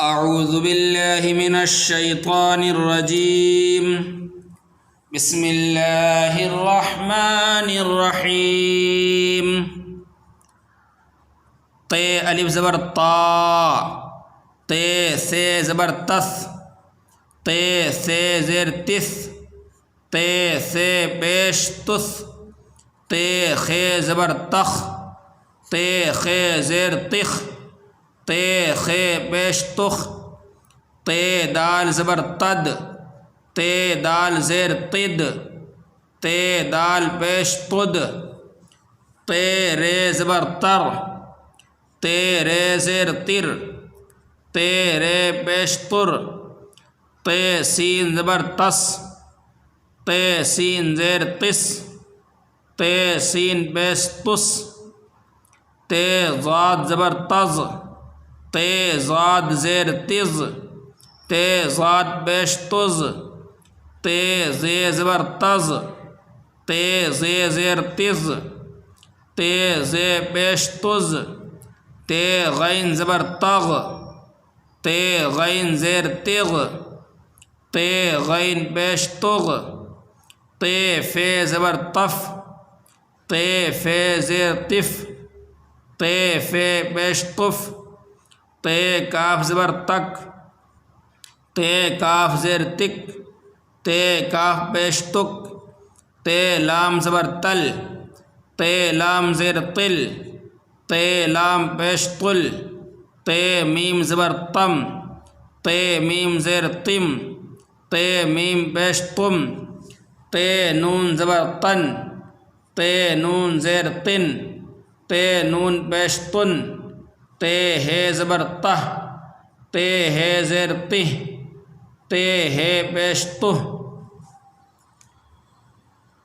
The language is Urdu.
اعوذ باللہ من الشیطان الرجیم بسم اللہ الرحمن الرحیم ط الف زبر طا، ت سے زبر تس، ت سے زیر تس، ت سے پیش تس، ت خ زبر تخ، ت خ زیر تخ، ت خ پیش تخ، ت دال زبر تد، ت دال زیر تد، ت دال پیش تد، ت رے زبر تر، ت رے زیر تر، ت رے پیش تر، ت سین زبر تس، ت سین زیر تس، ت سین پیش تس، ت ضاد زبر تز، ت ضاد زیر تز، ت ضاد پیش تز، ت زے زبر تز، ت زے زیر تز، ت زے پیش تز، ت غین زبر تغ، ت غین زیر تغ، ت غین پیش تغ، ت فے زبر تف، ت فے زیر تف، ت فے پیش تف، ت کاف زبر تک، ت کاف زیر تک، ت کاف پیش تک، ت لام زبر تل، ت لام زیر تل، ت لام پیش تل، ت میم زبر تم، ت میم زیر تم، ت میم پیش تم، ت نون زبر تن، ت نون زیر تن، ت نون پیش تن، ت ہے زبر تہ، ت ہے زیر تہ، ت ہے پیش تہ،